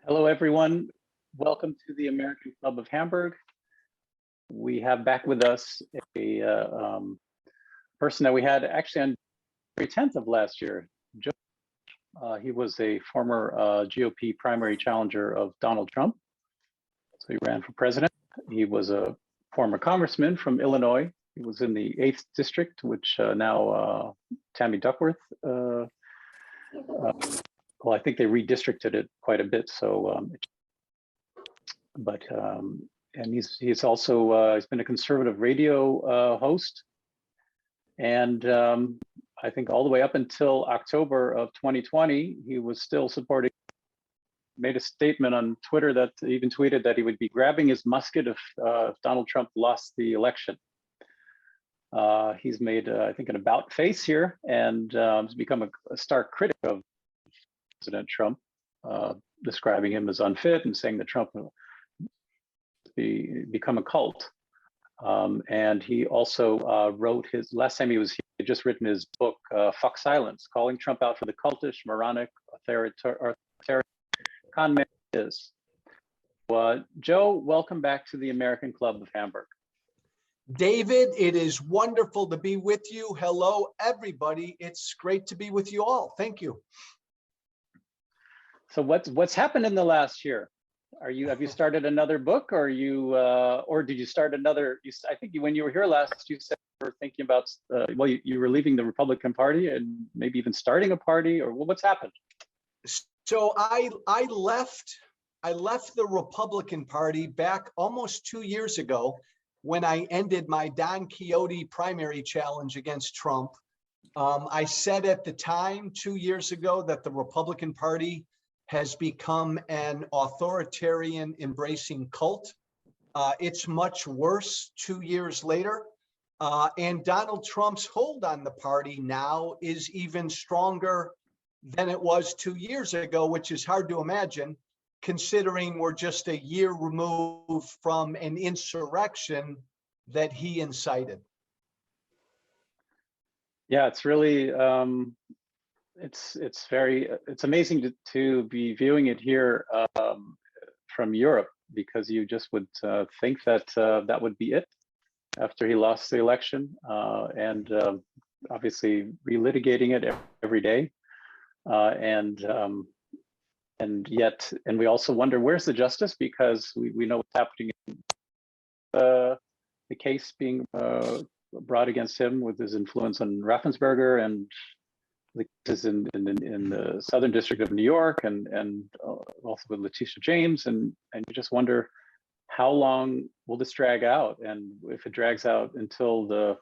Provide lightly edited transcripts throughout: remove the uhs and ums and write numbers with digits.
Hello, everyone. Welcome to the American Club of Hamburg. We have back with us a person that we had actually on February 10th of last year, Joe. He was a former GOP primary challenger of Donald Trump. So he ran for president. He was a former congressman from Illinois. He was in the 8th district, which now Tammy Duckworth, well, I think they redistricted it quite a bit. So, and he's also he's been a conservative radio host, and I think all the way up until October of 2020, he was still supporting. Made a statement on Twitter that even tweeted that he would be grabbing his musket if Donald Trump lost the election. He's made, I think, an about face here, and has become a stark critic of President Trump, describing him as unfit and saying that Trump will become a cult. And he also wrote his, last time he was here, he had just written his book, Fuck Silence, calling Trump out for the cultish, moronic, authoritarian con man he is. Joe, welcome back to the American Club of Hamburg. David, it is wonderful to be with you. Hello, everybody. It's great to be with you all. Thank you. So what's happened in the last year? Have you started another book, or did you start another? I think when you were here last, you said you were thinking about well, you were leaving the Republican Party and maybe even starting a party, or what's happened? So I left the Republican Party back almost 2 years ago when I ended my Don Quixote primary challenge against Trump. I said at the time 2 years ago that the Republican Party has become an authoritarian embracing cult. It's much worse 2 years later. And Donald Trump's hold on the party now is even stronger than it was 2 years ago, which is hard to imagine, considering we're just a year removed from an insurrection that he incited. Yeah, it's really, it's amazing to be viewing it here from Europe, because you just would think that that would be it after he lost the election, and obviously relitigating it every day, and yet we also wonder, where's the justice, because we know what's happening in the case being brought against him with his influence on Raffensperger, and the cases in the Southern District of New York, and also with Letitia James, and you just wonder, how long will this drag out? And if it drags out until the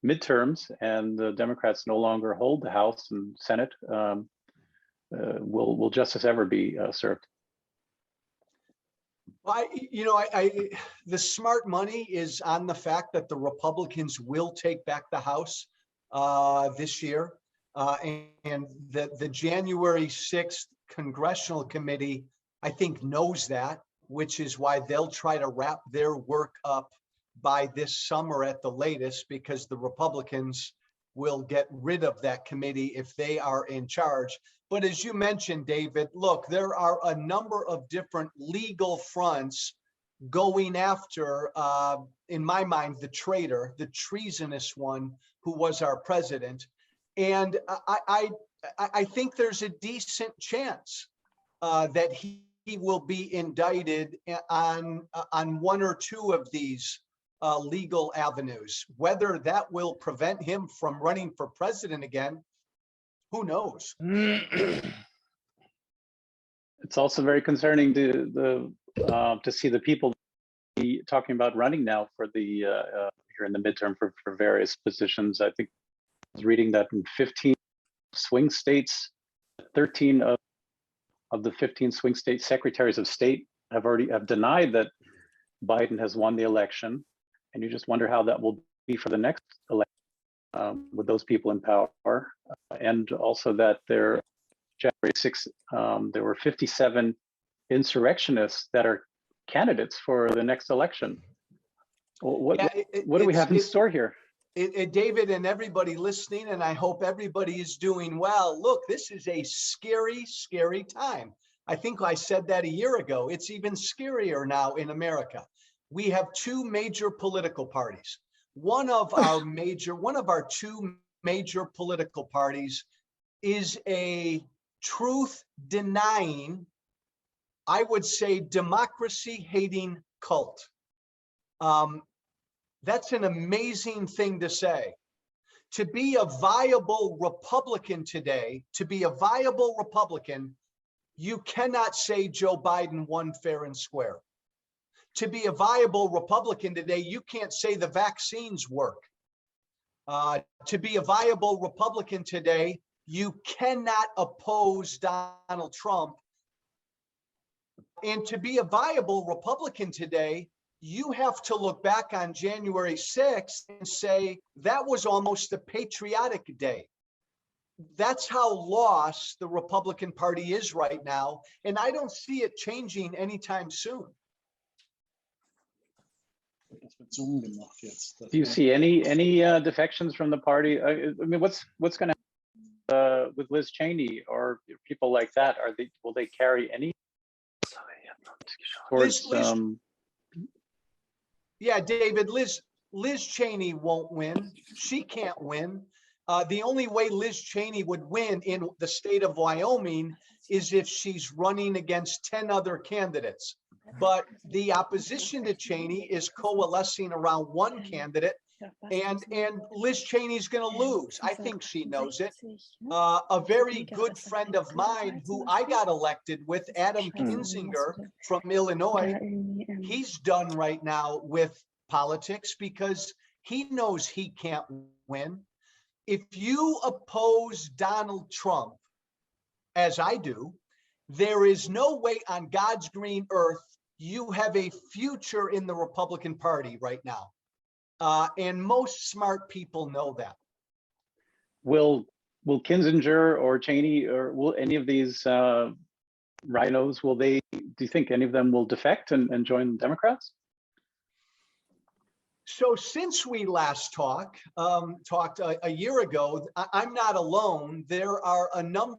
midterms and the Democrats no longer hold the House and Senate, will justice ever be served? Well, the smart money is on the fact that the Republicans will take back the House this year. And the January 6th Congressional Committee, I think, knows that, which is why they'll try to wrap their work up by this summer at the latest, because the Republicans will get rid of that committee if they are in charge. But as you mentioned, David, look, there are a number of different legal fronts going after, in my mind, the traitor, the treasonous one who was our president. And I think there's a decent chance that he will be indicted on one or two of these legal avenues. Whether that will prevent him from running for president again, who knows? It's also very concerning to see the people talking about running now for the here in the midterm for various positions. I think I was reading that in 15 swing states, 13 of the 15 swing state secretaries of state have denied that Biden has won the election, and you just wonder how that will be for the next election with those people in power, and also that January 6th, there were 57 insurrectionists that are candidates for the next election. What do we have in store here? David, and everybody listening, and I hope everybody is doing well. Look, this is a scary, scary time. I think I said that a year ago. It's even scarier now in America. We have two major political parties. One of our two major political parties is a truth denying, I would say, democracy hating cult. That's an amazing thing to say. To be a viable Republican today, you cannot say Joe Biden won fair and square. To be a viable Republican today, you can't say the vaccines work. To be a viable Republican today, you cannot oppose Donald Trump. And to be a viable Republican today, you have to look back on January 6th and say that was almost a patriotic day. That's how lost the Republican Party is right now. And I don't see it changing anytime soon. Do you see any defections from the party? I mean, what's going to happen with Liz Cheney or people like that? Will they carry any towards? Yeah, David, Liz Cheney won't win. She can't win. The only way Liz Cheney would win in the state of Wyoming is if she's running against 10 other candidates. But the opposition to Cheney is coalescing around one candidate, and Liz Cheney's going to lose. I think she knows it. A very good friend of mine who I got elected with, Adam Kinzinger from Illinois, he's done right now with politics because he knows he can't win. If you oppose Donald Trump, as I do, there is no way on God's green earth you have a future in the Republican Party right now. And most smart people know that. Will Kinzinger or Cheney or will any of these rhinos, do you think any of them will defect and join the Democrats? So since we last talked a year ago, I'm not alone. There are a number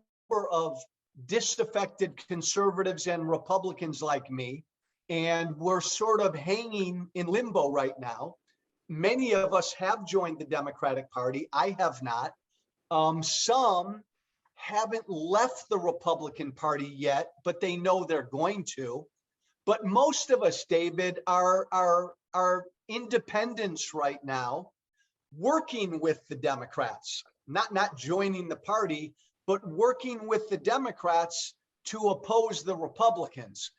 of disaffected conservatives and Republicans like me, and we're sort of hanging in limbo right now. Many of us have joined the Democratic Party. I have not. Some haven't left the Republican Party yet, but they know they're going to. But most of us, David, are independents right now, working with the Democrats, not joining the party, but working with the Democrats to oppose the Republicans.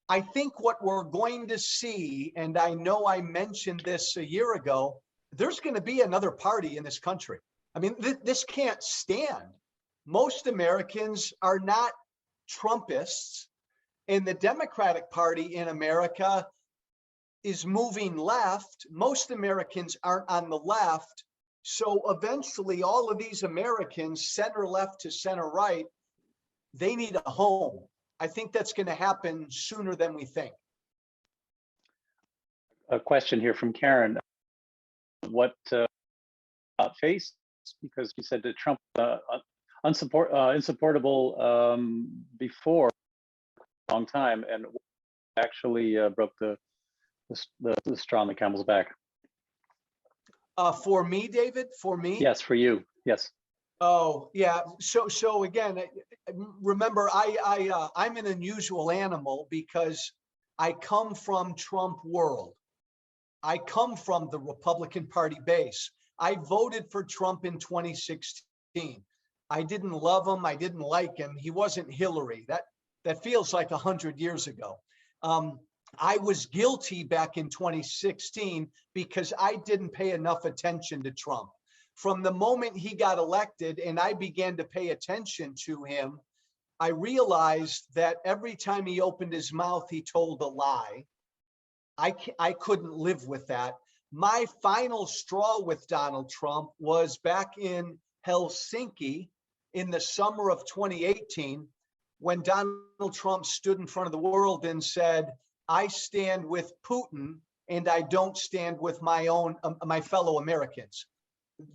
I think what we're going to see, and I know I mentioned this a year ago, there's going to be another party in this country. I mean, this can't stand. Most Americans are not Trumpists, and the Democratic Party in America is moving left. Most Americans aren't on the left. So eventually all of these Americans, center left to center right, they need a home. I think that's going to happen sooner than we think. A question here from Karen. What face? Because you said that Trump insupportable before a long time, and actually broke the straw on the camel's back. For me, David, for me? Yes, for you. Yes. Oh, yeah. So again, remember, I'm an unusual animal because I come from Trump world. I come from the Republican Party base. I voted for Trump in 2016. I didn't love him. I didn't like him. He wasn't Hillary. That feels like 100 years ago. I was guilty back in 2016 because I didn't pay enough attention to Trump. From the moment he got elected and I began to pay attention to him, I realized that every time he opened his mouth, he told a lie. I couldn't live with that. My final straw with Donald Trump was back in Helsinki in the summer of 2018, when Donald Trump stood in front of the world and said, I stand with Putin and I don't stand with my fellow Americans.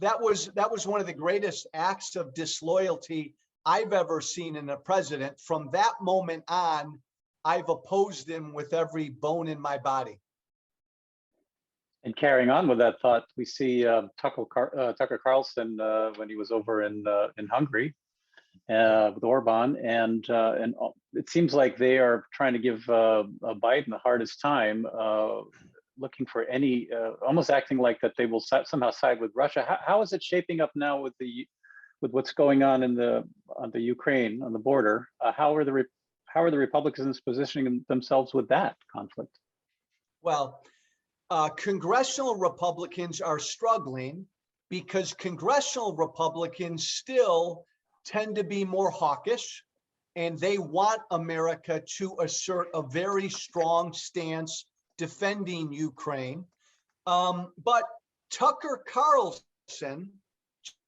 That was one of the greatest acts of disloyalty I've ever seen in a president. From that moment on, I've opposed him with every bone in my body. And carrying on with that thought, we see Tucker Carlson when he was over in Hungary with Orban, and it seems like they are trying to give Biden the hardest time, looking for any, almost acting like that they will somehow side with Russia. How is it shaping up now with what's going on on the Ukraine, on the border? How are the Republicans positioning themselves with that conflict? Well, congressional Republicans are struggling because congressional Republicans still tend to be more hawkish, and they want America to assert a very strong stance defending Ukraine. But Tucker Carlson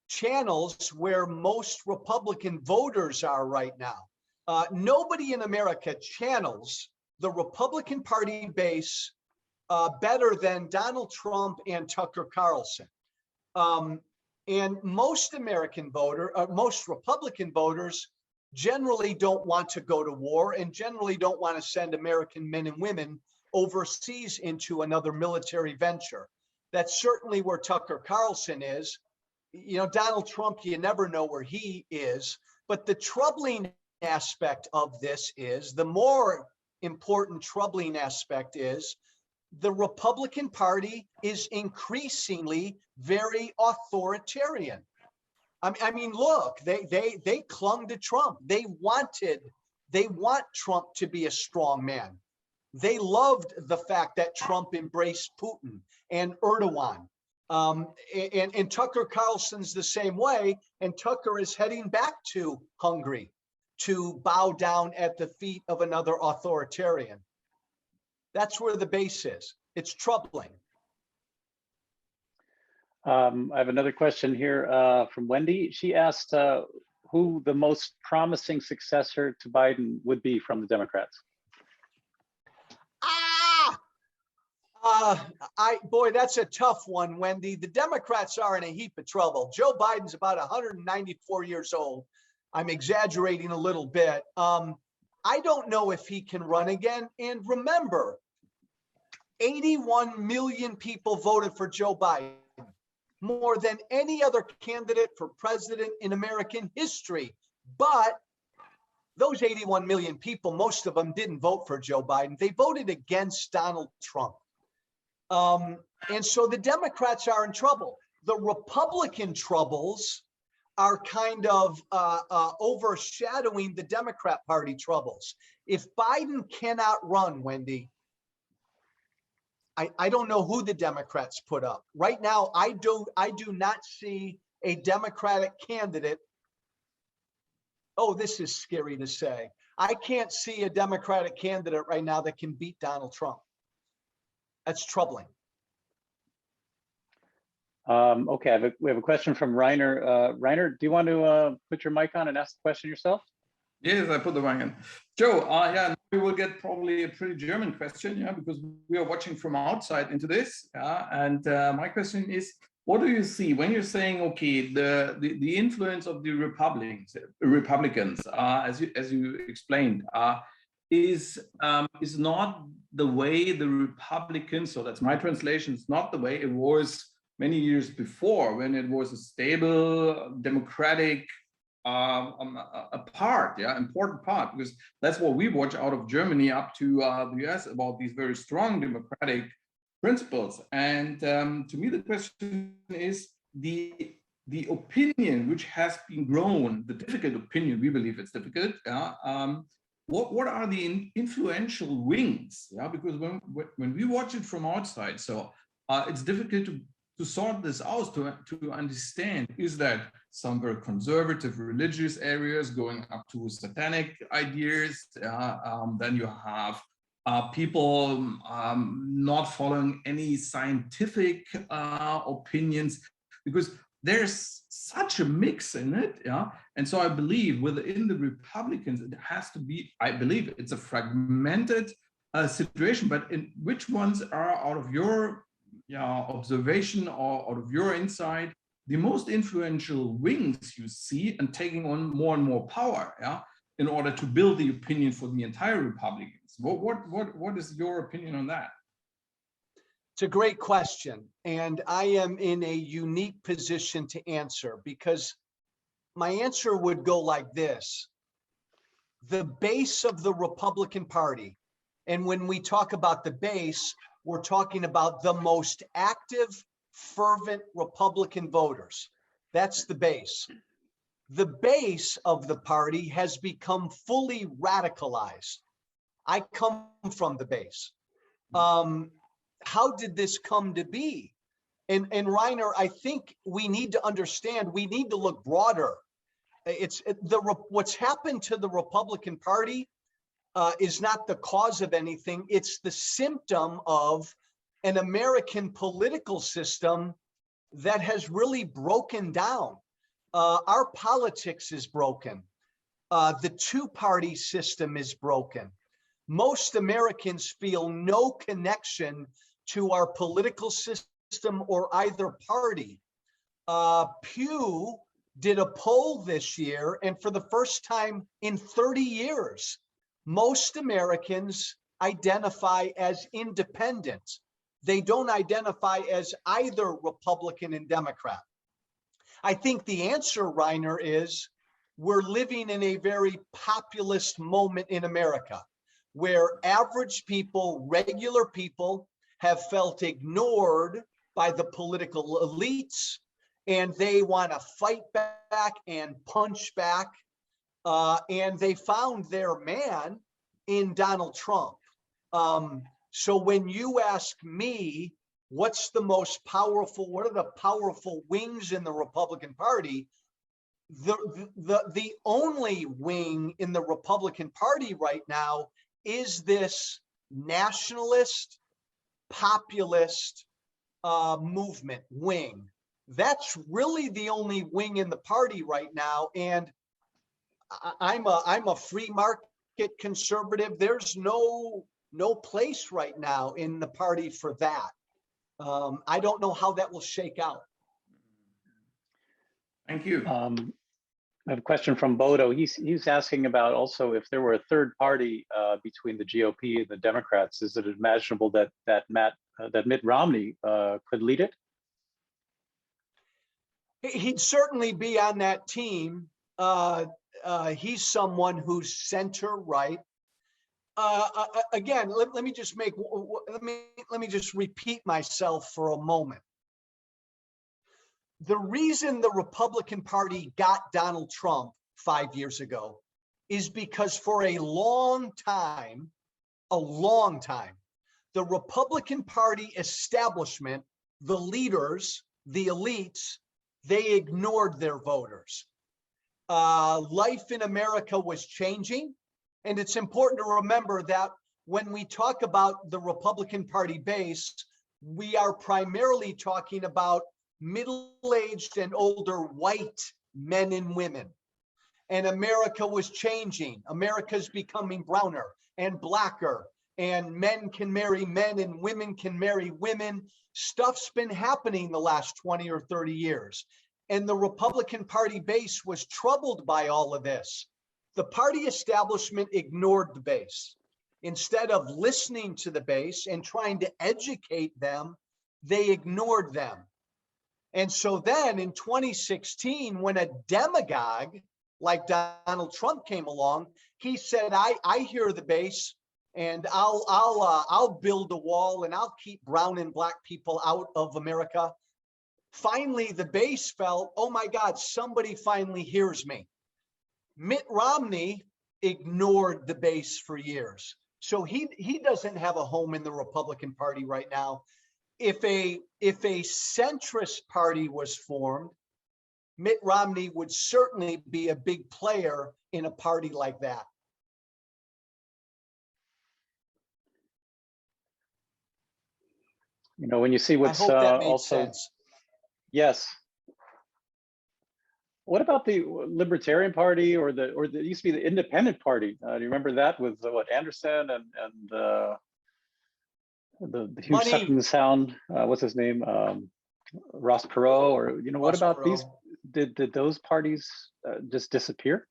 channels where most Republican voters are right now. Nobody in America channels the Republican Party base better than Donald Trump and Tucker Carlson. And most most Republican voters generally don't want to go to war and generally don't want to send American men and women overseas into another military venture. That's certainly where Tucker Carlson is. You know, Donald Trump, you never know where he is. But the troubling aspect of this is, the more important troubling aspect is, the Republican Party is increasingly very authoritarian. I mean, look, they clung to Trump. They want Trump to be a strong man. They loved the fact that Trump embraced Putin and Erdogan. And Tucker Carlson's the same way. And Tucker is heading back to Hungary to bow down at the feet of another authoritarian. That's where the base is. It's troubling. I have another question here from Wendy. She asked who the most promising successor to Biden would be from the Democrats. Boy, that's a tough one, Wendy. The Democrats are in a heap of trouble. Joe Biden's about 194 years old. I'm exaggerating a little bit. I don't know if he can run again. And remember, 81 million people voted for Joe Biden, more than any other candidate for president in American history. But those 81 million people, most of them didn't vote for Joe Biden. They voted against Donald Trump. And so the Democrats are in trouble. The Republican troubles are kind of overshadowing the Democrat Party troubles. If Biden cannot run, Wendy, I don't know who the Democrats put up. Right now, I do not see a Democratic candidate. Oh, this is scary to say. I can't see a Democratic candidate right now that can beat Donald Trump. That's troubling. Okay, we have a question from Reiner. Reiner, do you want to put your mic on and ask the question yourself? Yes, I put the mic on. Joe, yeah, we will get probably a pretty German question, yeah, because we are watching from outside into this. Yeah, and my question is, what do you see when you're saying, okay, the influence of the Republicans, as you explained, is not the way the Republicans, so that's my translation, it's not the way it was many years before, when it was a stable, democratic important part, because that's what we watch out of Germany up to the US about these very strong democratic principles. And to me, the question is the opinion which has been grown, the difficult opinion, we believe it's difficult. What are the influential wings? Yeah, because when we watch it from outside, so it's difficult to sort this out, to understand, is that some very conservative religious areas going up to satanic ideas, then you have people not following any scientific opinions, because there's such a mix in it, yeah. And so I believe within the Republicans, it has to be, I believe it's a fragmented situation, but in which ones are, out of your observation or out of your insight, the most influential wings you see and taking on more and more power, yeah, in order to build the opinion for the entire Republicans. What is your opinion on that? It's a great question, and I am in a unique position to answer, because my answer would go like this. The base of the Republican Party, and when we talk about the base, we're talking about the most active, fervent Republican voters. That's the base. The base of the party has become fully radicalized. I come from the base. How did this come to be? And Reiner, I think we need to understand, we need to look broader. What's happened to the Republican Party is not the cause of anything. It's the symptom of an American political system that has really broken down. Our politics is broken. The two-party system is broken. Most Americans feel no connection to our political system or either party. Pew did a poll this year, and for the first time in 30 years, most Americans identify as independent. They don't identify as either Republican and Democrat. I think the answer, Reiner, is we're living in a very populist moment in America, where average people, regular people, have felt ignored by the political elites, and they want to fight back and punch back. And they found their man in Donald Trump. So when you ask me, what's the most powerful, what are the powerful wings in the Republican Party? The only wing in the Republican Party right now is this nationalist, populist movement wing. That's really the only wing in the party right now. And I'm a free market conservative. There's no place right now in the party for that. I don't know how that will shake out. Thank you. I have a question from Bodo. He's asking about also if there were a third party between the GOP and the Democrats, is it imaginable that Mitt Romney could lead it? He'd certainly be on that team. He's someone who's center right. Again, let me just repeat myself for a moment. The reason the Republican Party got Donald Trump 5 years ago is because for a long time, the Republican Party establishment, the leaders, the elites, they ignored their voters. Life in America was changing. And it's important to remember that when we talk about the Republican Party base, we are primarily talking about middle-aged and older white men and women. And America was changing. America's becoming browner and blacker, and men can marry men and women can marry women. Stuff's been happening the last 20 or 30 years. And the Republican Party base was troubled by all of this. The party establishment ignored the base. Instead of listening to the base and trying to educate them, they ignored them. And so then in 2016, when a demagogue like Donald Trump came along, he said, I hear the base, and I'll build a wall and I'll keep brown and black people out of America. Finally, the base felt, oh my God, somebody finally hears me. Mitt Romney ignored the base for years. So he doesn't have a home in the Republican Party right now. If a centrist party was formed, Mitt Romney would certainly be a big player in a party like that. You know, when you see what's I hope that made also sense. Yes. What about the Libertarian Party or it used to be the Independent Party? Do you remember that with what Anderson and the Hugh Sutton sound? What's his name? Ross Perot, or what Ross about these? Perot. Did those parties just disappear?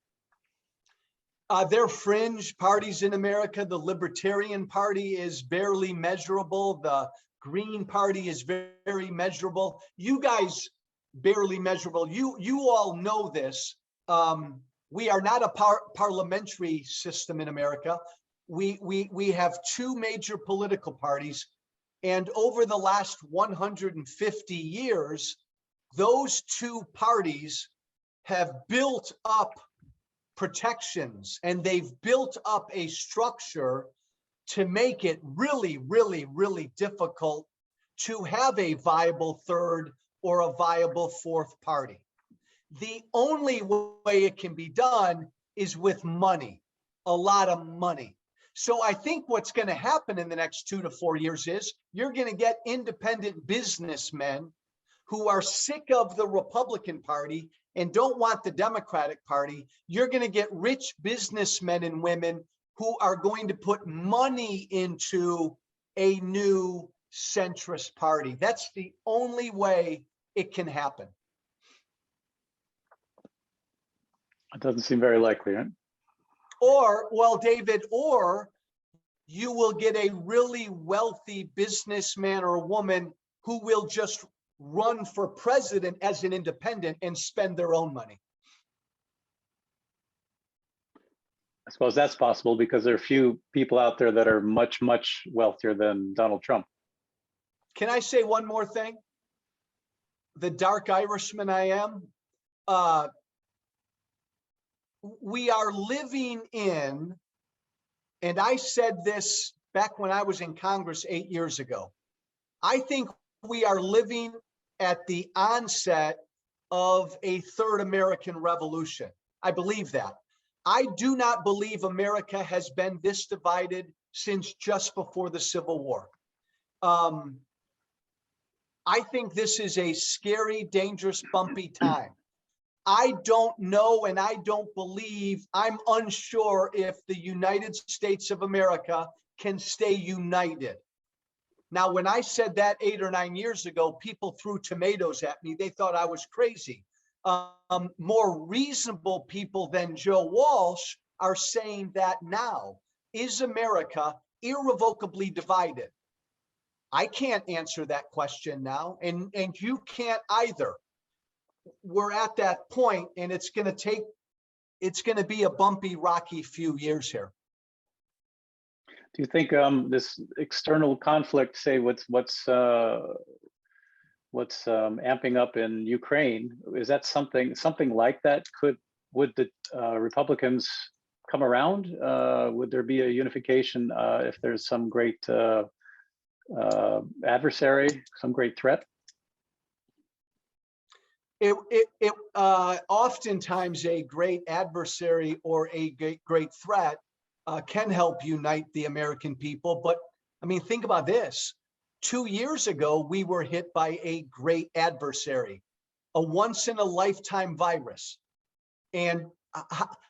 They're fringe parties in America. The Libertarian Party is barely measurable. The Green Party is very measurable. You guys barely measurable. You all know this. We are not a parliamentary system in America. We have two major political parties, and over the last 150 years, those two parties have built up protections, and they've built up a structure to make it really difficult to have a viable third or a viable fourth party. The only way it can be done is with money, a lot of money. So I think what's going to happen in the next 2 to 4 years is you're going to get independent businessmen who are sick of the Republican Party and don't want the Democratic Party. You're going to get rich businessmen and women who are going to put money into a new centrist party. That's the only way it can happen. It doesn't seem very likely, right? Or, well, David, or you will get a really wealthy businessman or woman who will just run for president as an independent and spend their own money. I suppose that's possible because there are few people out there that are much wealthier than Donald Trump. Can I say one more thing? The dark Irishman I am. We are living in, and I said this back when I was in Congress 8 years ago, I think we are living at the onset of a third American Revolution. I believe that. I do not believe America has been this divided since just before the Civil War. I think this is a scary, dangerous, bumpy time. I don't know, and I don't believe, I'm unsure if the United States of America can stay united. Now, when I said that 8 or 9 years ago, people threw tomatoes at me. They thought I was crazy. More reasonable people than Joe Walsh are saying that now. Is America irrevocably divided? I can't answer that question now, and you can't either. We're at that point, and it's going to be a bumpy, rocky few years here. Do you think this external conflict, say what's amping up in Ukraine, is that something like that? Would the Republicans come around? Would there be a unification if there's some great adversary, some great threat? Oftentimes a great adversary or a great threat can help unite the American people. But I mean, think about this. 2 years ago, we were hit by a great adversary, a once-in-a-lifetime virus. And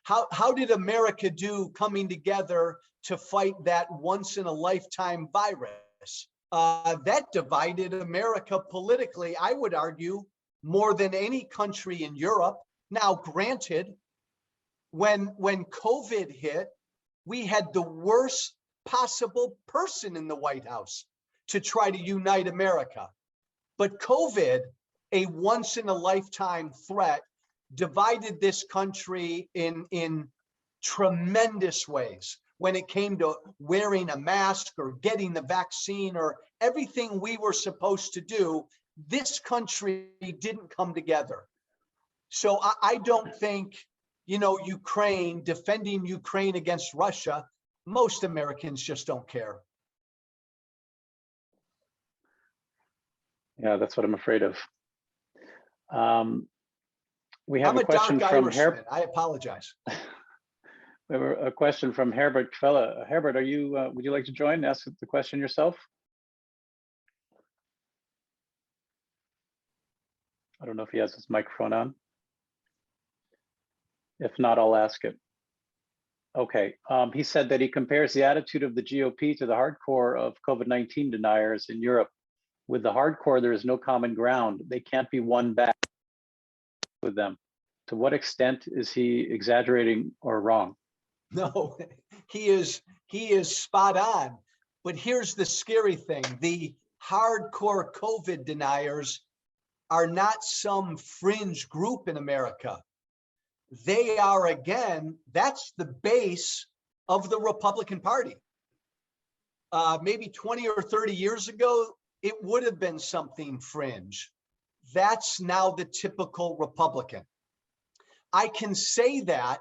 how did America do coming together to fight that once-in-a-lifetime virus? That divided America politically, I would argue, more than any country in Europe. Now, granted, when COVID hit, we had the worst possible person in the White House to try to unite America. But COVID, a once-in-a-lifetime threat, divided this country in tremendous ways when it came to wearing a mask or getting the vaccine or everything we were supposed to do. This country didn't come together. So I don't think, Ukraine, defending Ukraine against Russia, most Americans just don't care. Yeah, that's what I'm afraid of. We have I'm a question from Irishman. I apologize. We have a question from Herbert Kvella. Herbert, would you like to join and ask the question yourself? I don't know if he has his microphone on. If not, I'll ask it. Okay, he said that he compares the attitude of the GOP to the hardcore of COVID-19 deniers in Europe. with the hardcore, there is no common ground. They can't be won back with them. To what extent is he exaggerating or wrong? No, he is spot on. But here's the scary thing. The hardcore COVID deniers are not some fringe group in America. They are, again, that's the base of the Republican Party. Maybe 20 or 30 years ago, it would have been something fringe. That's now the typical Republican. I can say that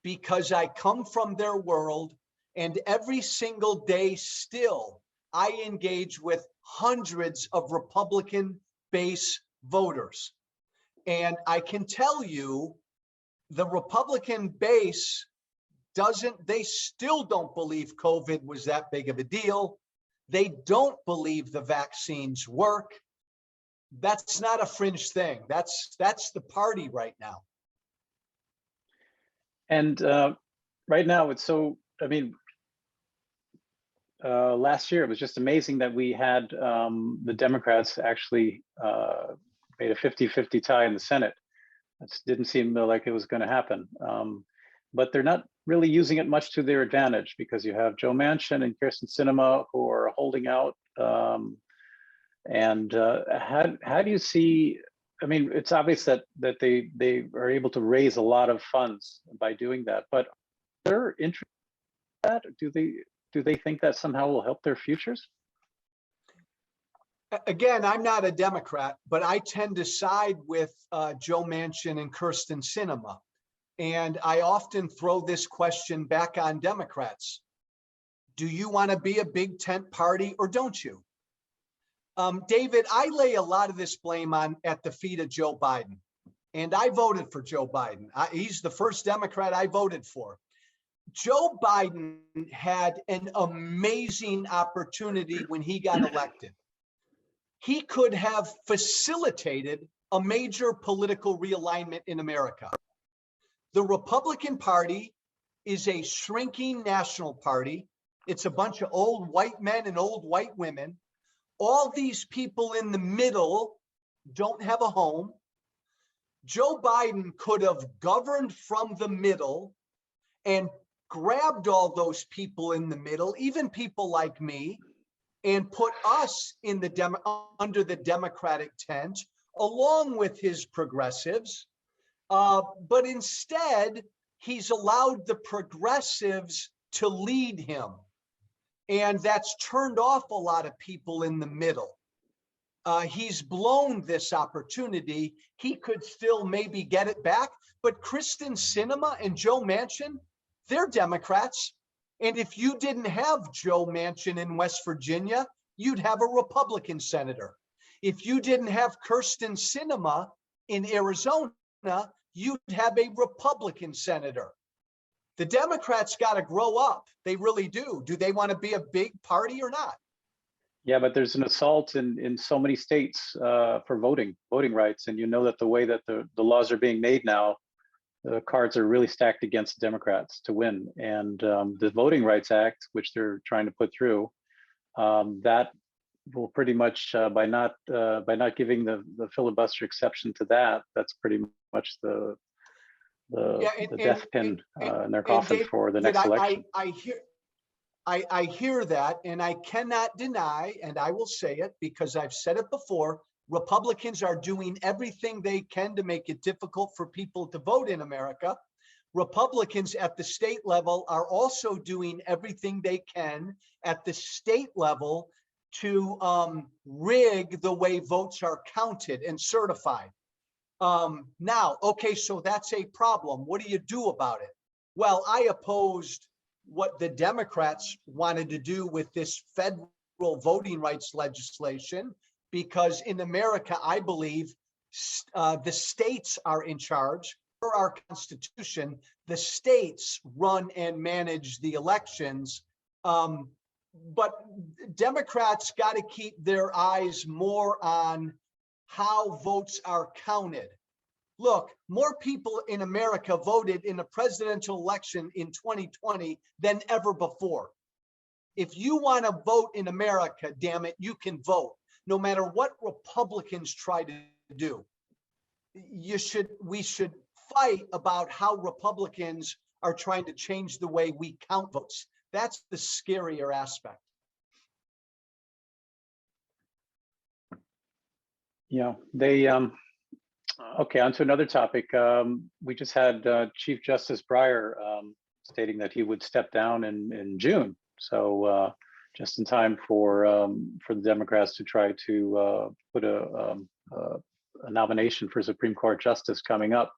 because I come from their world, and every single day still, I engage with hundreds of Republican base voters. And I can tell you, the Republican base they still don't believe COVID was that big of a deal. They don't believe the vaccines work. That's not a fringe thing. That's the party right now. And right now it's so, I mean, last year it was just amazing that we had the Democrats actually made a 50-50 tie in the Senate. It didn't seem like it was going to happen. But they're not really using it much to their advantage, because you have Joe Manchin and Kirsten Sinema who are holding out. How do you see, I mean, it's obvious that they are able to raise a lot of funds by doing that, but they're interested in that? Do they think that somehow will help their futures? Again, I'm not a Democrat, but I tend to side with Joe Manchin and Kirsten Sinema. And I often throw this question back on Democrats. Do you want to be a big tent party or don't you? David, I lay a lot of this blame at the feet of Joe Biden. And I voted for Joe Biden. He's the first Democrat I voted for. Joe Biden had an amazing opportunity when he got elected. He could have facilitated a major political realignment in America. The Republican Party is a shrinking national party. It's a bunch of old white men and old white women. All these people in the middle don't have a home. Joe Biden could have governed from the middle and grabbed all those people in the middle, even people like me, and put us in under the Democratic tent, along with his progressives. But instead, he's allowed the progressives to lead him. And that's turned off a lot of people in the middle. He's blown this opportunity. He could still maybe get it back, but Kirsten Sinema and Joe Manchin, they're Democrats. And if you didn't have Joe Manchin in West Virginia, you'd have a Republican senator. If you didn't have Kirsten Sinema in Arizona, you'd have a Republican senator. The Democrats got to grow up. They really do. Do they want to be a big party or not? Yeah, but there's an assault in so many states for voting rights. And you know that the way that the laws are being made now, the cards are really stacked against Democrats to win. And the Voting Rights Act, which they're trying to put through, that will pretty much, by not giving the filibuster exception to that, that's pretty much the death pin in their coffin for the next election. I hear that, and I cannot deny, and I will say it because I've said it before, Republicans are doing everything they can to make it difficult for people to vote in America. Republicans at the state level are also doing everything they can at the state level to rig the way votes are counted and certified. Now, okay, so that's a problem. What do you do about it? Well, I opposed what the Democrats wanted to do with this federal voting rights legislation, because in America, I believe the states are in charge. For our Constitution, the states run and manage the elections. But Democrats got to keep their eyes more on how votes are counted. Look, more people in America voted in a presidential election in 2020 than ever before. If you want to vote in America, damn it, you can vote. no matter what Republicans try to do, we should fight about how Republicans are trying to change the way we count votes. That's the scarier aspect. Yeah, they okay, on to another topic. We just had Chief Justice Breyer stating that he would step down in June. So just in time for the Democrats to try to put a nomination for Supreme Court Justice coming up.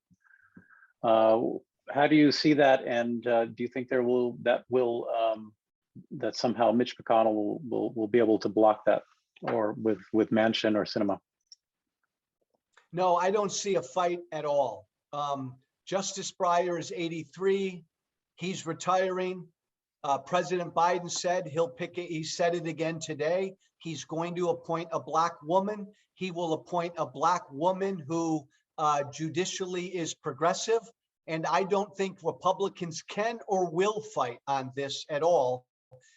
How do you see that? And do you think that somehow Mitch McConnell will be able to block that, or with Manchin or Sinema? No, I don't see a fight at all. Justice Breyer is 83. He's retiring. President Biden said he said it again today. He's going to appoint a Black woman. He will appoint a Black woman who judicially is progressive. And I don't think Republicans can or will fight on this at all,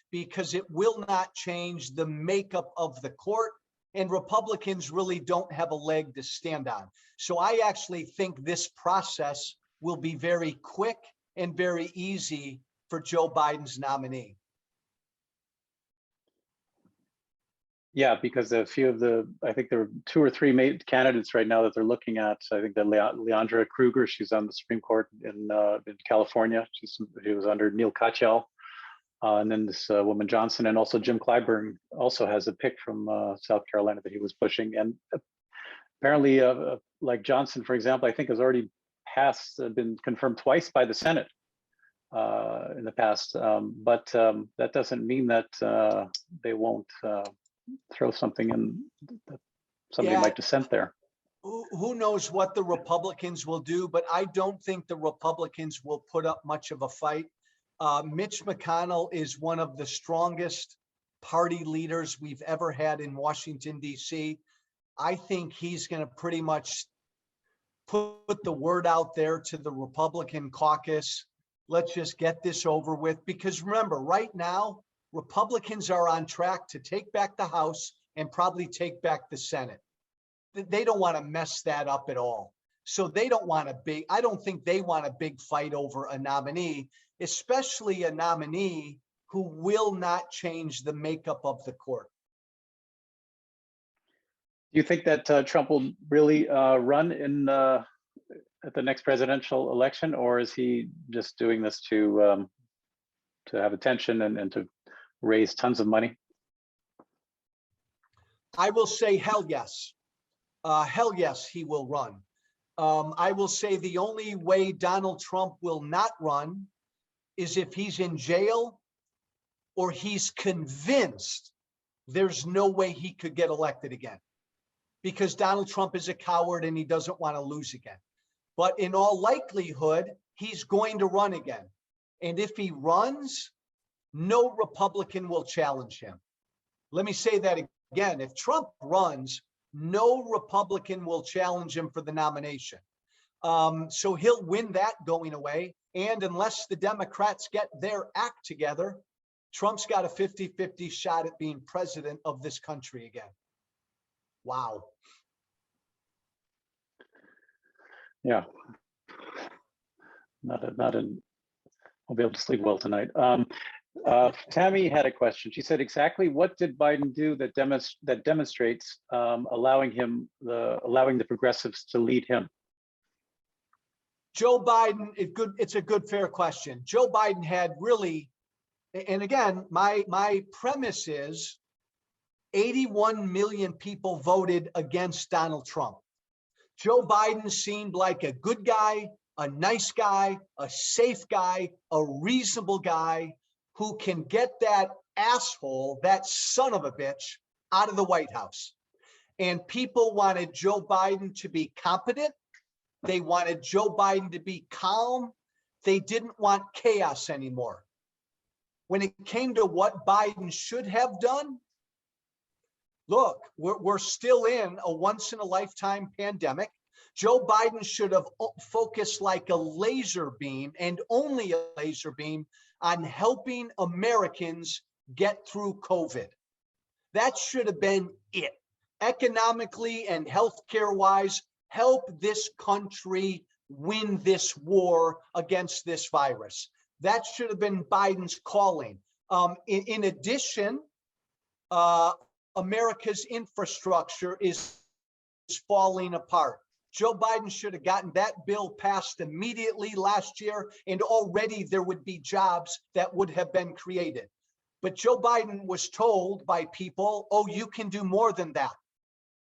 because it will not change the makeup of the court. And Republicans really don't have a leg to stand on. So I actually think this process will be very quick and very easy for Joe Biden's nominee. Yeah, because a few of I think there are 2 or 3 candidates right now that they're looking at. So I think that Leandra Kruger, she's on the Supreme Court in California. She was under Neil Katyal. And then this woman Johnson, and also Jim Clyburn also has a pick from South Carolina that he was pushing. And apparently, like Johnson, for example, I think has already been confirmed twice by the Senate in the past. But that doesn't mean that they won't throw something in, that somebody might dissent there. Who knows what the Republicans will do, but I don't think the Republicans will put up much of a fight. Mitch McConnell is one of the strongest party leaders we've ever had in Washington, D.C. I think he's going to pretty much put the word out there to the Republican caucus. Let's just get this over with. Because remember, right now, Republicans are on track to take back the House and probably take back the Senate. They don't want to mess that up at all. So they don't want I don't think they want a big fight over a nominee, especially a nominee who will not change the makeup of the court. Do you think that Trump will really run at the next presidential election, or is he just doing this to have attention and to raise tons of money? I will say hell yes. Hell yes, he will run. I will say the only way Donald Trump will not run is if he's in jail or he's convinced there's no way he could get elected again, because Donald Trump is a coward and he doesn't want to lose again. But in all likelihood, he's going to run again. And if he runs, no Republican will challenge him. Let me say that again. If Trump runs, no Republican will challenge him for the nomination. So he'll win that going away. And unless the Democrats get their act together, Trump's got a 50-50 shot at being president of this country again. Wow. Yeah. I'll be able to sleep well tonight. Tammy had a question. She said, exactly what did Biden do that demonstrates allowing the progressives to lead him? Joe Biden, it's a good, fair question. Joe Biden had really, and again, my premise is 81 million people voted against Donald Trump. Joe Biden seemed like a good guy, a nice guy, a safe guy, a reasonable guy who can get that asshole, that son of a bitch, out of the White House. And people wanted Joe Biden to be competent. They wanted Joe Biden to be calm. They didn't want chaos anymore. When it came to what Biden should have done, look, we're still in a once-in-a-lifetime pandemic. Joe Biden should have focused like a laser beam, and only a laser beam, on helping Americans get through COVID. That should have been it. economically and healthcare wise, help this country win this war against this virus. That should have been Biden's calling. In addition, America's infrastructure is falling apart. Joe Biden should have gotten that bill passed immediately last year, and already there would be jobs that would have been created. But Joe Biden was told by people, oh, you can do more than that.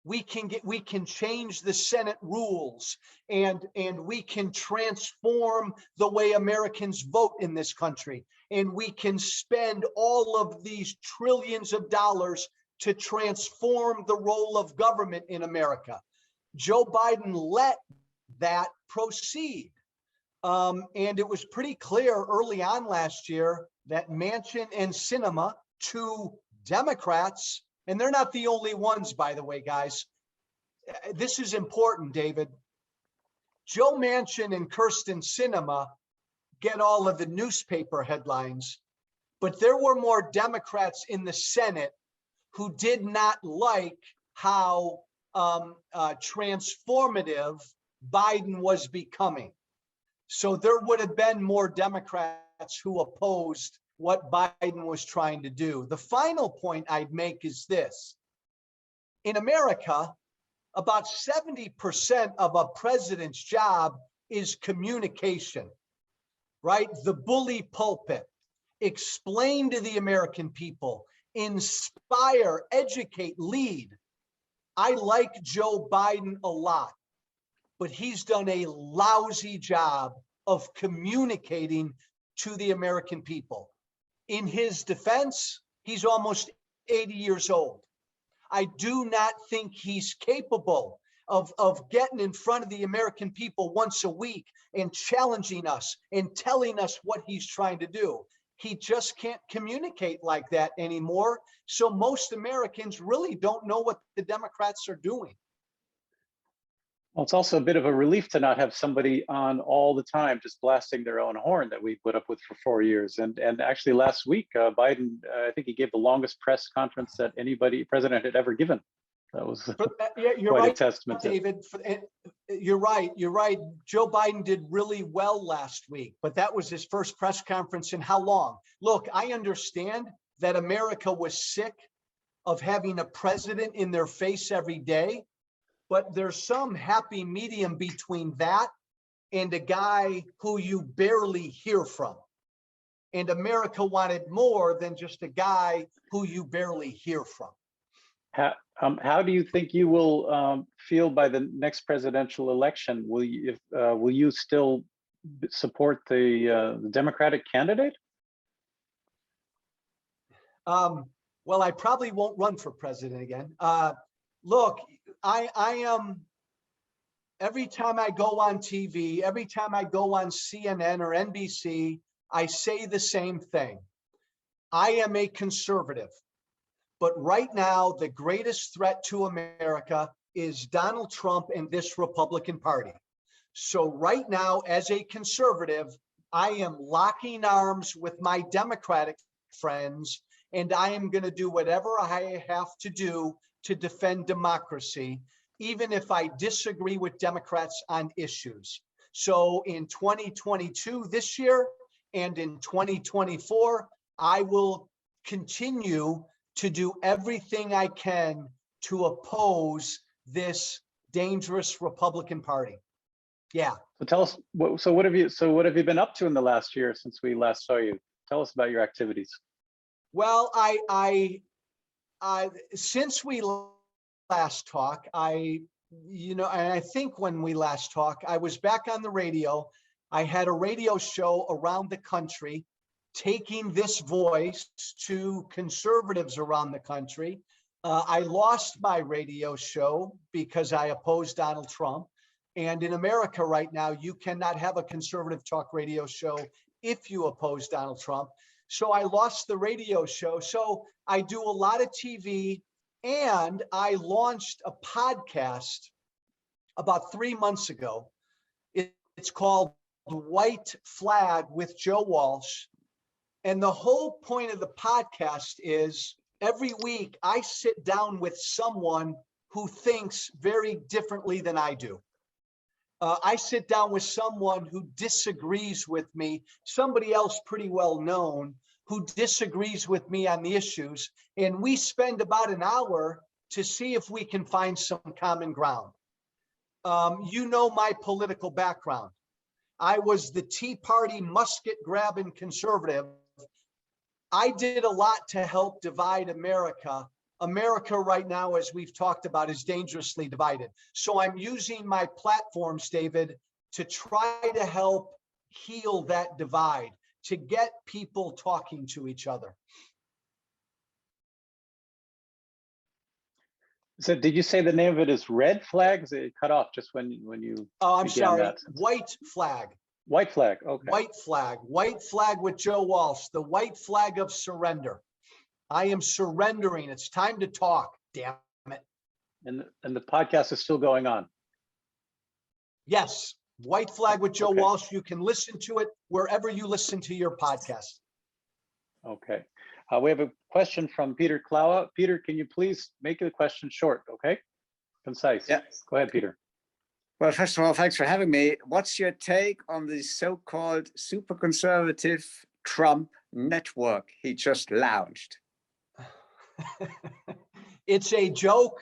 We can change the Senate rules, and we can transform the way Americans vote in this country. And we can spend all of these trillions of dollars to transform the role of government in America. Joe Biden let that proceed. And it was pretty clear early on last year that Manchin and Sinema, two Democrats, and they're not the only ones, by the way, guys. This is important, David. Joe Manchin and Kyrsten Sinema get all of the newspaper headlines, but there were more Democrats in the Senate who did not like how transformative Biden was becoming. So there would have been more Democrats who opposed what Biden was trying to do. The final point I'd make is this. In America, about 70% of a president's job is communication, right? The bully pulpit. Explain to the American people, inspire, educate, lead. I like Joe Biden a lot, but he's done a lousy job of communicating to the American people. In his defense, he's almost 80 years old. I do not think he's capable of getting in front of the American people once a week and challenging us and telling us what he's trying to do. He just can't communicate like that anymore. So most Americans really don't know what the Democrats are doing. Well, it's also a bit of a relief to not have somebody on all the time just blasting their own horn that we put up with for 4 years. And actually last week, Biden, I think he gave the longest press conference that president had ever given. That was you're quite right, a testament. David. You're right. You're right. Joe Biden did really well last week, but that was his first press conference in how long? Look, I understand that America was sick of having a president in their face every day. But there's some happy medium between that and a guy who you barely hear from. And America wanted more than just a guy who you barely hear from. How do you think you will feel by the next presidential election? Will you still support the Democratic candidate? Well, I probably won't run for president again. Look, I am, every time I go on TV, every time I go on CNN or NBC, I say the same thing. I am a conservative, but right now, the greatest threat to America is Donald Trump and this Republican Party. So right now, as a conservative, I am locking arms with my Democratic friends, and I am going to do whatever I have to do to defend democracy, even if I disagree with Democrats on issues. So in 2022, this year, and in 2024, I will continue to do everything I can to oppose this dangerous Republican Party. Yeah. So tell us, what have you been up to in the last year since we last saw you? Tell us about your activities. Well, since we last talked, and I think when we last talked, I was back on the radio. I had a radio show around the country, taking this voice to conservatives around the country. I lost my radio show because I opposed Donald Trump. And in America right now, you cannot have a conservative talk radio show if you oppose Donald Trump. So I lost the radio show. So I do a lot of TV, and I launched a podcast about 3 months ago. It's called White Flag with Joe Walsh. And the whole point of the podcast is every week I sit down with someone who thinks very differently than I do. I sit down with someone who disagrees with me, somebody else pretty well known who disagrees with me on the issues, and we spend about an hour to see if we can find some common ground. You know my political background. I was the Tea Party musket grabbing conservative. I did a lot to help divide America. America right now, as we've talked about, is dangerously divided. So I'm using my platforms, David, to try to help heal that divide, to get people talking to each other. So did you say the name of it is Red Flags? It cut off just when you Oh, I'm began sorry. that. White flag. White flag. Okay. White flag. White flag with Joe Walsh. The white flag of surrender. I am surrendering. It's time to talk. Damn it. And the podcast is still going on. Yes. White flag with Joe Okay. Walsh. You can listen to it wherever you listen to your podcast. Okay. We have a question from Peter Klaua. Peter, can you please make the question short, okay? Concise. Yeah. Go ahead, Peter. Well, first of all, thanks for having me. What's your take on the so-called super conservative Trump network he just launched? It's a joke.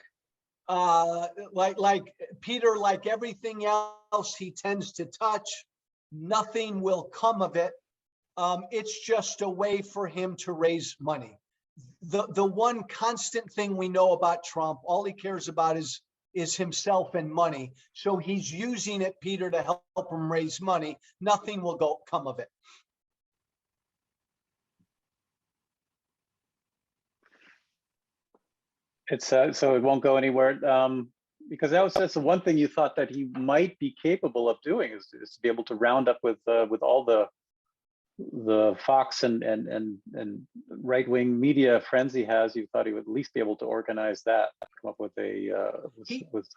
Like Peter, like everything else he tends to touch, nothing will come of it. It's just a way for him to raise money. The one constant thing we know about Trump, all he cares about is himself and money. So he's using it, Peter, to help him raise money. Nothing will come of it. It's so it won't go anywhere. Because that's the one thing you thought that he might be capable of doing is to be able to round up with all the Fox and right-wing media friends he has. You thought he would at least be able to organize that, come up with with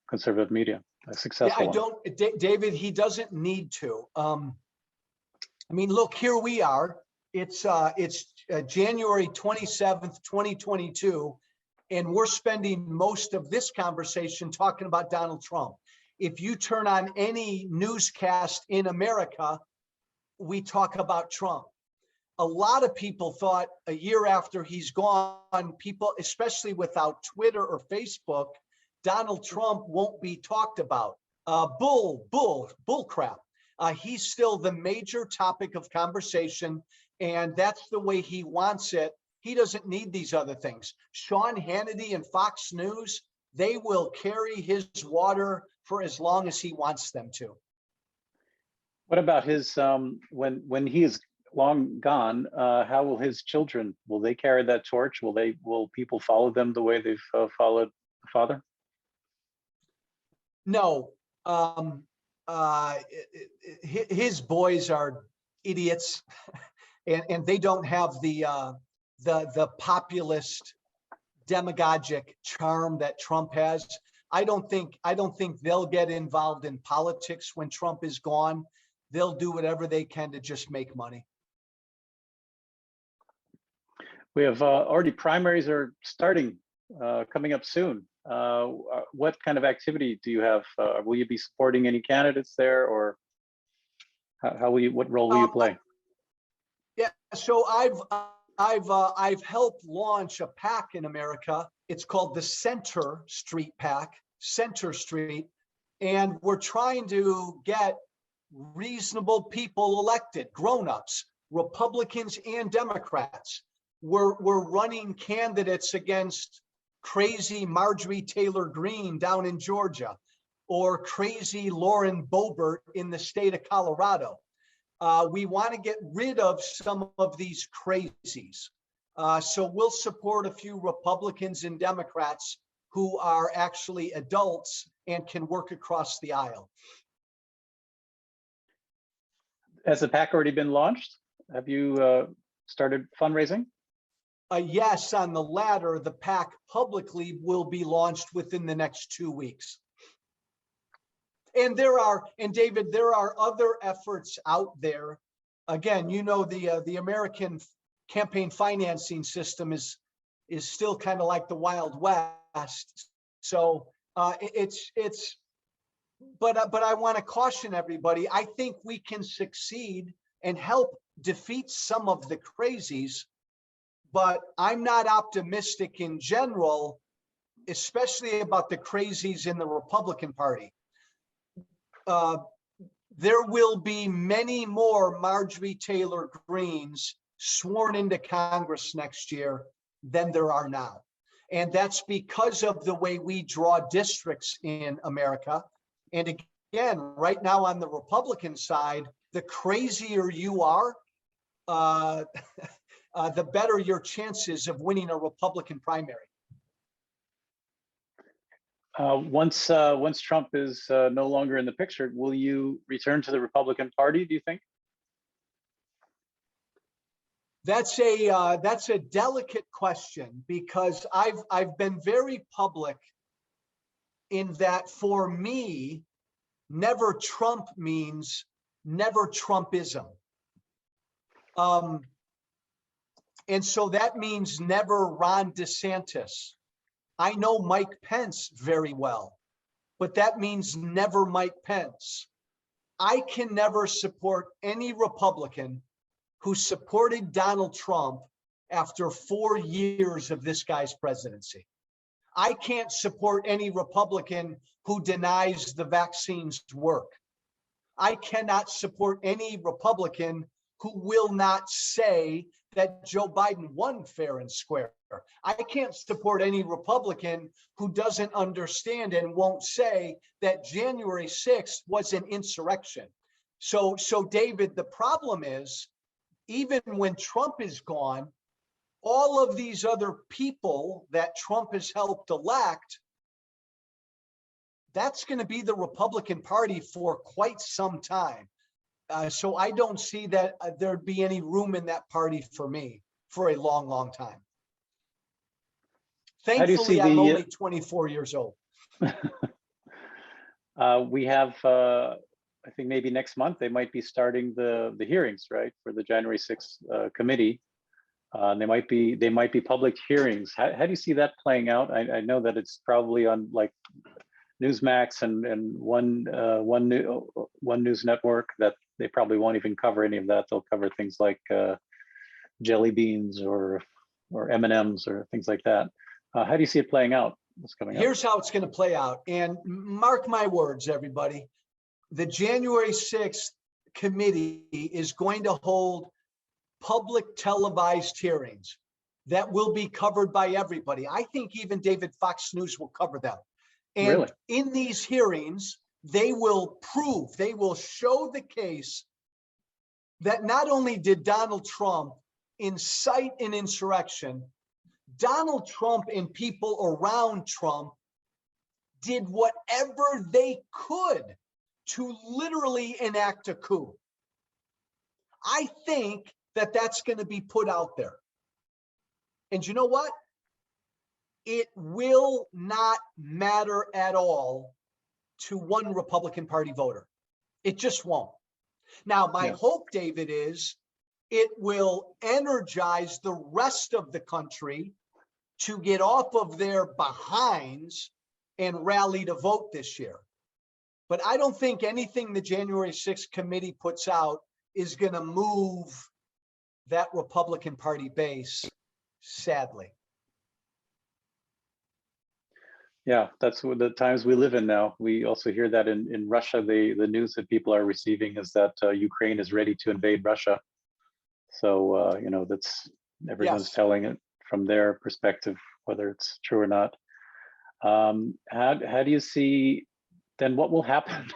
conservative media, a successful one. David, he doesn't need to. I mean, look, here we are. It's January 27th, 2022, and we're spending most of this conversation talking about Donald Trump. If you turn on any newscast in America, we talk about Trump. A lot of people thought a year after he's gone, people, especially without Twitter or Facebook, Donald Trump won't be talked about. Bull crap. He's still the major topic of conversation, and that's the way he wants it. He doesn't need these other things. Sean Hannity and Fox News, they will carry his water for as long as he wants them to. What about his when he is long gone? How will his children? Will they carry that torch? Will people follow them the way they've followed the father? No, his boys are idiots, and they don't have the populist demagogic charm that Trump has. I don't think they'll get involved in politics when Trump is gone. They'll do whatever they can to just make money. We have already primaries are starting, coming up soon. What kind of activity do you have? Will you be supporting any candidates there, or what role will you play? Yeah, so I've helped launch a PAC in America. It's called the Center Street PAC, Center Street, and we're trying to get reasonable people elected, grown-ups, Republicans and Democrats. We're running candidates against crazy Marjorie Taylor Greene down in Georgia, or crazy Lauren Boebert in the state of Colorado. We want to get rid of some of these crazies. So we'll support a few Republicans and Democrats who are actually adults and can work across the aisle. Has the PAC already been launched? Have you started fundraising? Yes, on the latter, the PAC publicly will be launched within the next 2 weeks. And David, there are other efforts out there. Again, you know, the American campaign financing system is still kind of like the Wild West. So but I want to caution everybody. I think we can succeed and help defeat some of the crazies, but I'm not optimistic in general, especially about the crazies in the Republican Party. There will be many more Marjorie Taylor Greenes sworn into Congress next year than there are now. And that's because of the way we draw districts in America. And again, right now on the Republican side, the crazier you are, the better your chances of winning a Republican primary. Once Trump is no longer in the picture, will you return to the Republican Party, do you think? That's a delicate question, because I've been very public in that for me, never Trump means never Trumpism. And so that means never Ron DeSantis. I know Mike Pence very well, but that means never Mike Pence. I can never support any Republican who supported Donald Trump after 4 years of this guy's presidency. I can't support any Republican who denies the vaccines work. I cannot support any Republican who will not say that Joe Biden won fair and square. I can't support any Republican who doesn't understand and won't say that January 6th was an insurrection. So David, the problem is, even when Trump is gone, all of these other people that Trump has helped elect, that's going to be the Republican Party for quite some time. So I don't see that there'd be any room in that party for me for a long, long time. Thankfully, I'm only 24 years old. We have, I think maybe next month, they might be starting the hearings, right, for the January 6th committee. They might be public hearings. How do you see that playing out? I know that it's probably on like Newsmax and one news network that they probably won't even cover any of that. They'll cover things like jelly beans or M&Ms or things like that. How do you see it playing out? What's coming up? Here's how it's going to play out. And mark my words, everybody. The January 6th committee is going to hold public televised hearings that will be covered by everybody. I think even David, Fox News will cover them. And really? In these hearings, they will show the case that not only did Donald Trump incite an insurrection, Donald Trump and people around Trump did whatever they could to literally enact a coup. I think that that's going to be put out there. And you know what? It will not matter at all to one Republican Party voter. It just won't. Now, my hope, David, is it will energize the rest of the country to get off of their behinds and rally to vote this year. But I don't think anything the January 6th committee puts out is going to move that Republican Party base, sadly. Yeah, that's what the times we live in now. We also hear that in Russia, the news that people are receiving is that Ukraine is ready to invade Russia. So, that's everyone's telling it from their perspective, whether it's true or not. How do you see then what will happen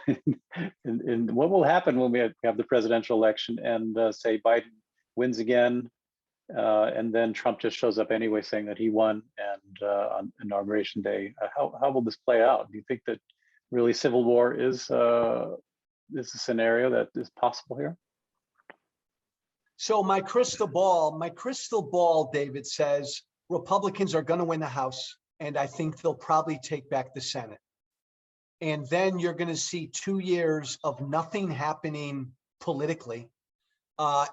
and what will happen when we have the presidential election and say Biden wins again, and then Trump just shows up anyway saying that he won, and on Inauguration Day? How will this play out? Do you think that really civil war is a scenario that is possible here? So my crystal ball, David, says Republicans are going to win the House, and I think they'll probably take back the Senate. And then you're going to see 2 years of nothing happening politically,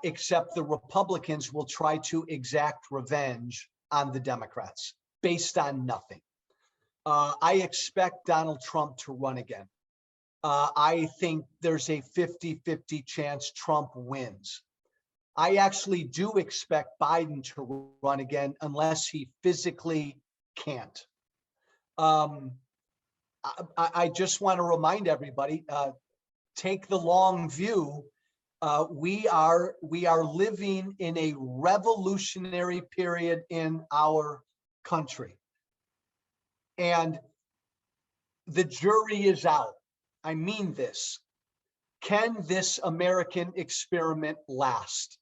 except the Republicans will try to exact revenge on the Democrats based on nothing. I expect Donald Trump to run again. I think there's a 50-50 chance Trump wins. I actually do expect Biden to run again unless he physically can't. I just want to remind everybody, take the long view. We are living in a revolutionary period in our country. And the jury is out. I mean this. Can this American experiment last?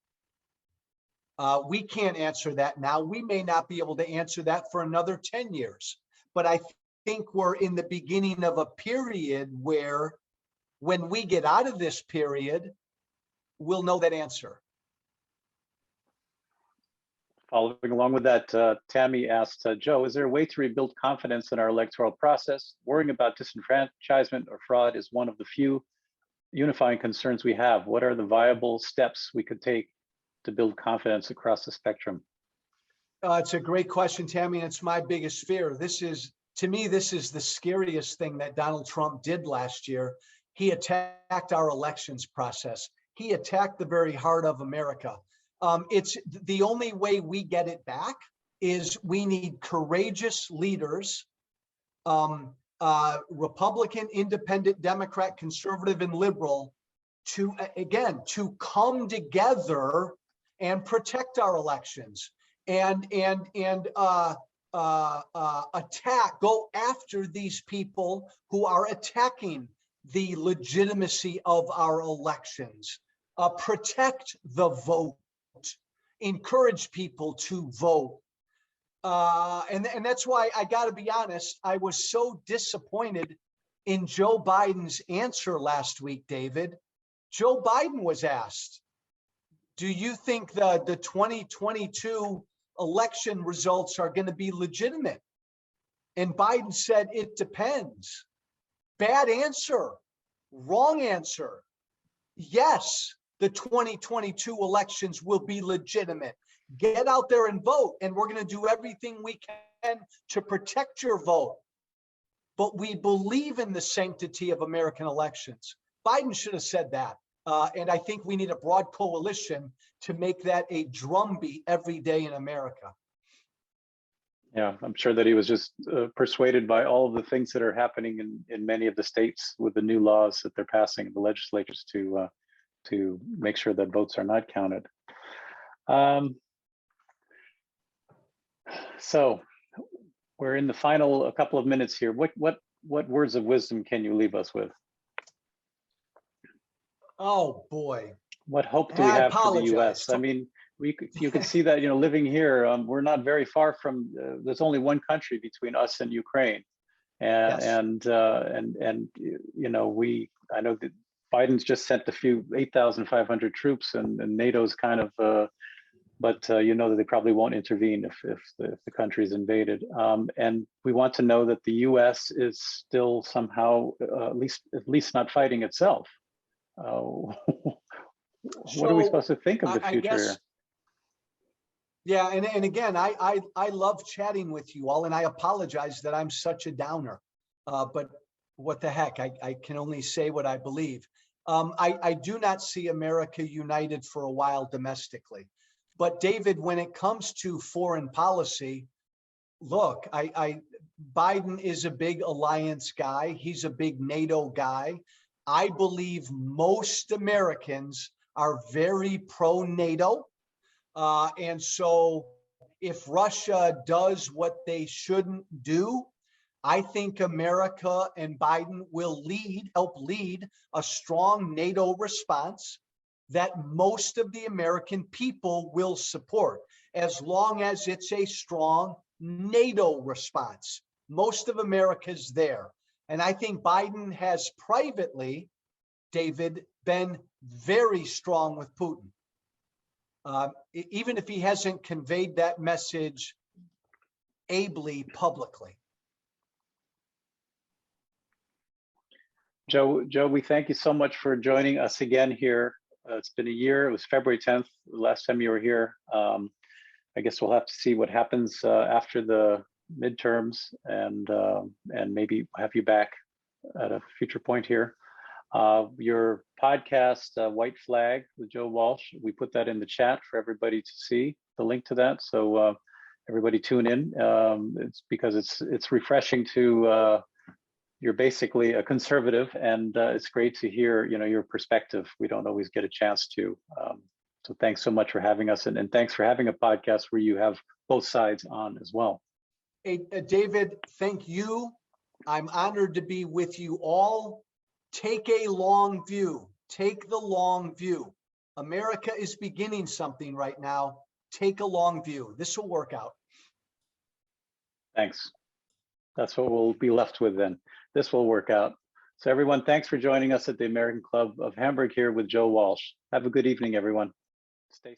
We can't answer that now. We may not be able to answer that for another 10 years. But I think we're in the beginning of a period where when we get out of this period, we'll know that answer. Following along with that, Tammy asked, Joe, is there a way to rebuild confidence in our electoral process? Worrying about disenfranchisement or fraud is one of the few unifying concerns we have. What are the viable steps we could take to build confidence across the spectrum? It's a great question, Tammy, and it's my biggest fear. To me, this is the scariest thing that Donald Trump did last year. He attacked our elections process. He attacked the very heart of America. It's the only way we get it back is we need courageous leaders, Republican, independent, Democrat, conservative, and liberal, to come together and protect our elections and go after these people who are attacking the legitimacy of our elections. Protect the vote. Encourage people to vote. And that's why I got to be honest, I was so disappointed in Joe Biden's answer last week, David. Joe Biden was asked, do you think the 2022 election results are going to be legitimate? And Biden said, it depends. Bad answer. Wrong answer. Yes, the 2022 elections will be legitimate. Get out there and vote, and we're going to do everything we can to protect your vote. But we believe in the sanctity of American elections. Biden should have said that. And I think we need a broad coalition to make that a drumbeat every day in America. Yeah, I'm sure that he was just persuaded by all of the things that are happening in many of the states with the new laws that they're passing in the legislatures to make sure that votes are not counted. So we're in the final a couple of minutes here. What words of wisdom can you leave us with? Oh boy. What hope do we have for the U.S.? I mean, you can see that, living here, we're not very far from. There's only one country between us and Ukraine, and I know that Biden's just sent a few 8,500 troops, and NATO's kind of, but that they probably won't intervene if the country is invaded. And we want to know that the U.S. is still somehow at least not fighting itself. What are we supposed to think of the future here? Yeah, and again, I love chatting with you all, and I apologize that I'm such a downer. But what the heck, I can only say what I believe. I do not see America united for a while domestically. But David, when it comes to foreign policy, look, Biden is a big alliance guy. He's a big NATO guy. I believe most Americans are very pro-NATO. And so if Russia does what they shouldn't do, I think America and Biden will help lead a strong NATO response that most of the American people will support, as long as it's a strong NATO response. Most of America's there. And I think Biden has privately, David, been very strong with Putin. Even if he hasn't conveyed that message ably publicly. Joe, we thank you so much for joining us again here. It's been a year. It was February 10th, the last time you were here. I guess we'll have to see what happens after the midterms and maybe have you back at a future point here. Your podcast, White Flag with Joe Walsh, we put that in the chat for everybody to see, the link to that. So everybody tune in. It's because it's refreshing to, you're basically a conservative, and it's great to hear, your perspective. We don't always get a chance to. So thanks so much for having us, and thanks for having a podcast where you have both sides on as well. Hey, David, thank you. I'm honored to be with you all. Take a long view. Take the long view. America is beginning something right now. Take a long view. This will work out. Thanks. That's what we'll be left with then. This will work out. So everyone, thanks for joining us at the American Club of Hamburg here with Joe Walsh. Have a good evening, everyone. Stay safe.